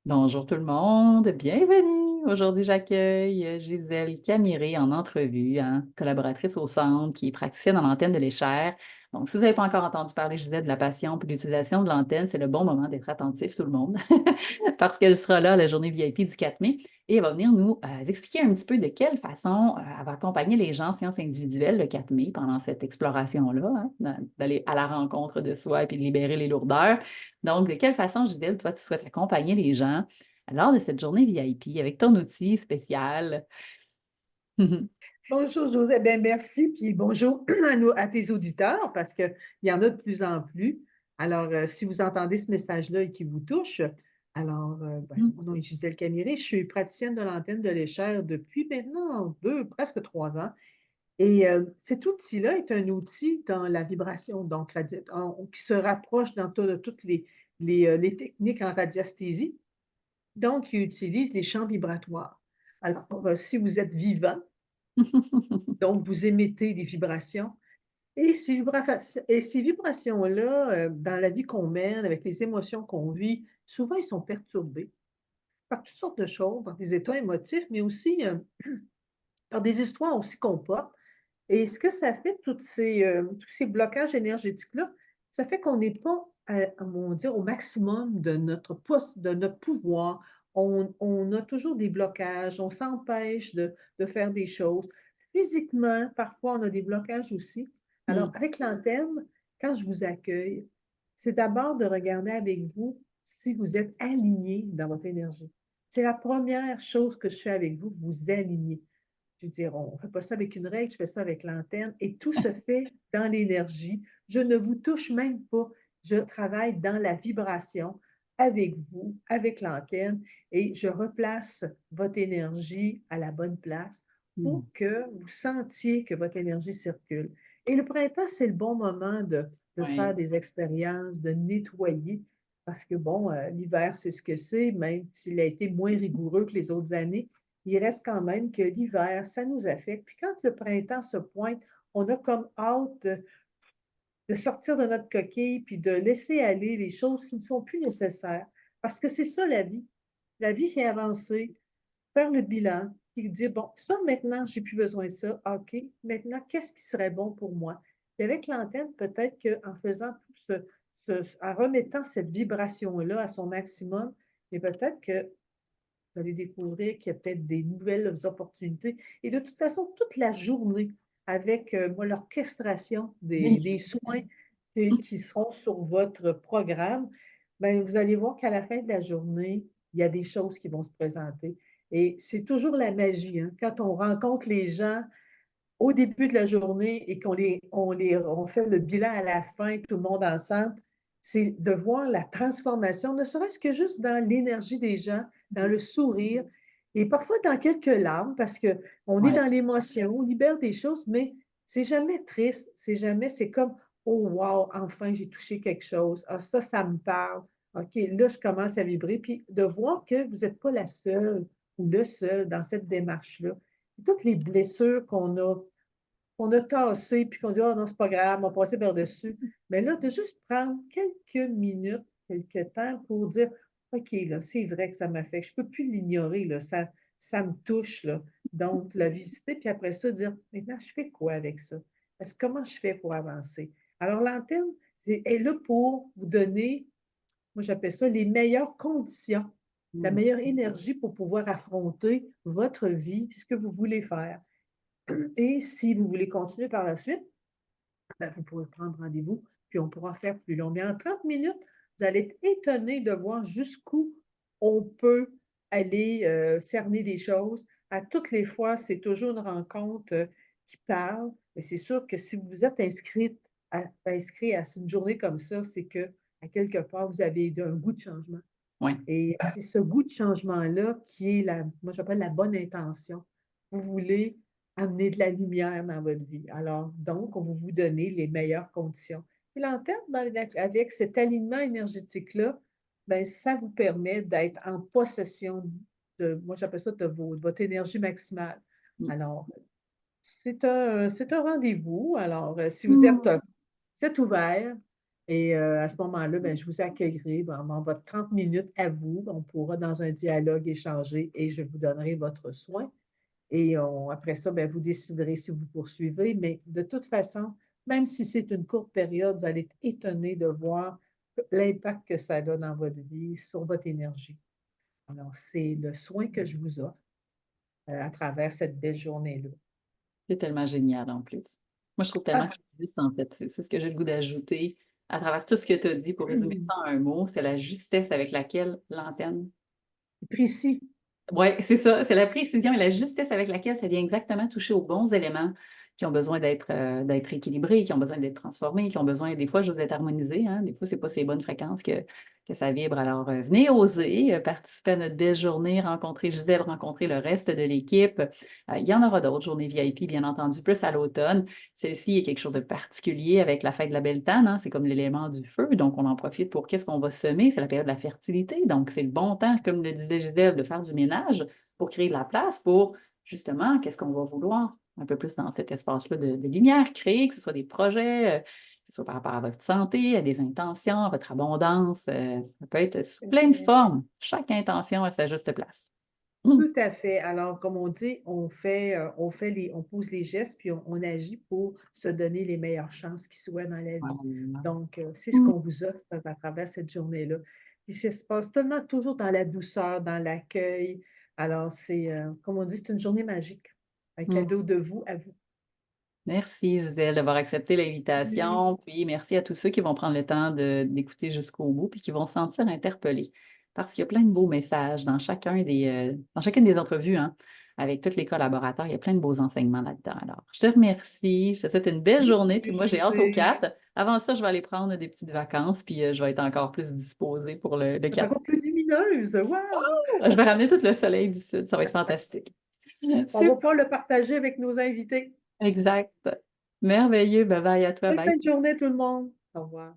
Bonjour tout le monde, bienvenue. Aujourd'hui, j'accueille Gisèle Camiré en entrevue, hein, collaboratrice au Centre qui est praticienne à l'antenne de l'Échère. Donc, si vous n'avez pas encore entendu parler, Gisèle, de la passion et de l'utilisation de l'antenne, c'est le bon moment d'être attentif, tout le monde, parce qu'elle sera là à la journée VIP du 4 mai et elle va venir nous expliquer un petit peu de quelle façon elle va accompagner les gens en séance individuelle le 4 mai pendant cette exploration-là, hein, d'aller à la rencontre de soi et puis de libérer les lourdeurs. Donc, de quelle façon, Gisèle, toi, tu souhaites accompagner les gens lors de cette journée VIP avec ton outil spécial? Bonjour José, ben merci, puis bonjour à tes auditeurs, parce qu'il y en a de plus en plus. Alors, si vous entendez ce message-là et qui vous touche, alors, mon nom est Gisèle Camiré, je suis praticienne de l'antenne de l'Échère depuis maintenant presque 3 ans. Et cet outil-là est un outil dans la vibration, donc qui se rapproche de toutes les techniques en radiesthésie. Donc, il utilise les champs vibratoires. Alors, si vous êtes vivant, donc vous émettez des vibrations. Et ces vibrations-là, dans la vie qu'on mène, avec les émotions qu'on vit, souvent, ils sont perturbés par toutes sortes de choses, par des états émotifs, mais aussi par des histoires aussi qu'on porte. Et ce que ça fait, tous ces blocages énergétiques-là, ça fait qu'on n'est pas, on va dire, au maximum de notre pouvoir. On a toujours des blocages, on s'empêche de faire des choses. Physiquement, parfois, on a des blocages aussi. Alors, Mm. avec l'antenne, quand je vous accueille, c'est d'abord de regarder avec vous si vous êtes aligné dans votre énergie. C'est la première chose que je fais avec vous, vous aligner. Je veux dire, on ne fait pas ça avec une règle, je fais ça avec l'antenne et tout se fait dans l'énergie. Je ne vous touche même pas. Je travaille dans la vibration avec vous, avec l'antenne et je replace votre énergie à la bonne place Mm. pour que vous sentiez que votre énergie circule. Et le printemps, c'est le bon moment de faire Oui. des expériences, de nettoyer, parce que bon, l'hiver, c'est ce que c'est, même s'il a été moins rigoureux que les autres années, il reste quand même que l'hiver, ça nous affecte. Puis quand le printemps se pointe, on a comme hâte de sortir de notre coquille puis de laisser aller les choses qui ne sont plus nécessaires. Parce que c'est ça la vie. La vie, c'est avancer, faire le bilan, puis dire, bon, ça maintenant, j'ai plus besoin de ça. OK, maintenant, qu'est-ce qui serait bon pour moi? Et avec l'antenne, peut-être qu'en faisant tout en remettant cette vibration-là à son maximum, et peut-être que vous allez découvrir qu'il y a peut-être des nouvelles opportunités. Et de toute façon, toute la journée, avec moi, l'orchestration des Magnifique. soins qui seront sur votre programme, ben, vous allez voir qu'à la fin de la journée, il y a des choses qui vont se présenter. Et c'est toujours la magie, hein. Quand on rencontre les gens au début de la journée et on fait le bilan à la fin, tout le monde ensemble, c'est de voir la transformation, ne serait-ce que juste dans l'énergie des gens, dans le sourire et parfois dans quelques larmes parce qu'on est Ouais. dans l'émotion, on libère des choses, mais c'est jamais triste, c'est comme, oh wow, enfin j'ai touché quelque chose, ah ça me parle, OK, là je commence à vibrer, puis de voir que vous n'êtes pas la seule ou le seul dans cette démarche-là. Toutes les blessures qu'on a tassé, puis qu'on dit: «Ah non, c'est pas grave, on va passer par-dessus». Mais là, de juste prendre quelques minutes, quelques temps pour dire: «OK, là, c'est vrai que ça m'affecte, je ne peux plus l'ignorer, là, ça me touche, là». Donc la visiter, puis après ça, dire: «Maintenant, je fais quoi avec ça? Comment je fais pour avancer?» Alors l'antenne, est là pour vous donner, moi j'appelle ça les meilleures conditions, la Mm. meilleure énergie pour pouvoir affronter votre vie, ce que vous voulez faire. Et si vous voulez continuer par la suite, ben, vous pourrez prendre rendez-vous, puis on pourra faire plus long. Mais en 30 minutes, vous allez être étonné de voir jusqu'où on peut aller cerner des choses. À toutes les fois, c'est toujours une rencontre qui parle. Mais c'est sûr que si vous êtes inscrit à une journée comme ça, c'est que à quelque part, vous avez un goût de changement. Ouais. Et c'est ce goût de changement-là qui est moi j'appelle la bonne intention. Vous voulez amener de la lumière dans votre vie. Alors, donc, on va vous donner les meilleures conditions. Et l'antenne, ben, avec cet alignement énergétique-là, ben, ça vous permet d'être en possession moi j'appelle ça de votre énergie maximale. Mm. Alors, c'est un rendez-vous. Alors, si vous êtes, Mm. ouvert Et à ce moment-là, ben, je vous accueillerai dans votre 30 minutes à vous. On pourra, dans un dialogue, échanger et je vous donnerai votre soin. Et après ça, ben, vous déciderez si vous poursuivez. Mais de toute façon, même si c'est une courte période, vous allez être étonné de voir l'impact que ça a dans votre vie, sur votre énergie. Alors, c'est le soin que je vous offre à travers cette belle journée-là. C'est tellement génial en plus. Moi, je trouve tellement que Ah! c'est juste, en fait. C'est ce que j'ai le goût d'ajouter à travers tout ce que tu as dit pour résumer ça en un mot, c'est la justesse avec laquelle l'antenne. Précis. Oui, c'est ça, c'est la précision et la justesse avec laquelle ça vient exactement toucher aux bons éléments qui ont besoin d'être équilibrés, qui ont besoin d'être transformés, qui ont besoin, des fois, juste d'être harmonisés, hein. Des fois, c'est pas sur les bonnes fréquences que ça vibre. Alors, venez oser participer à notre belle journée, rencontrer Gisèle, rencontrer le reste de l'équipe. Il y en aura d'autres journées VIP, bien entendu, plus à l'automne. Celle-ci est quelque chose de particulier avec la fête de la belle tanne, hein. C'est comme l'élément du feu, donc on en profite pour qu'est-ce qu'on va semer? C'est la période de la fertilité, donc c'est le bon temps, comme le disait Gisèle, de faire du ménage pour créer de la place pour, justement, qu'est-ce qu'on va vouloir un peu plus dans cet espace-là de lumière créer, que ce soit des projets, que ce soit par rapport à votre santé, à des intentions, à votre abondance. Ça peut être sous plein de formes. Chaque intention a sa juste place. Mmh. Tout à fait. Alors, comme on dit, on pose les gestes, puis on agit pour se donner les meilleures chances qui soient dans la vie. Voilà. Donc, c'est ce Mmh. qu'on vous offre à travers cette journée-là. Puis ça se passe tellement toujours dans la douceur, dans l'accueil. Alors, c'est, comme on dit, c'est une journée magique. Un Mmh. cadeau de vous à vous. Merci Gisèle d'avoir accepté Salut. l'invitation. Puis merci à tous ceux qui vont prendre le temps d'écouter jusqu'au bout puis qui vont se sentir interpellés. Parce qu'il y a plein de beaux messages dans chacune des entrevues, hein, avec tous les collaborateurs. Il y a plein de beaux enseignements là-dedans. Alors, je te remercie. Je te souhaite une belle journée. Puis moi, j'ai hâte aux José. 4. Avant ça, je vais aller prendre des petites vacances. Puis je vais être encore plus disposée pour le C'est 4. encore plus lumineuse. Wow! Je vais ramener tout le soleil du sud. Ça va être fantastique. On va Super. pouvoir le partager avec nos invités. Exact. Merveilleux. Bye bye à toi. Belle fin Bye. de journée, tout le monde. Au revoir.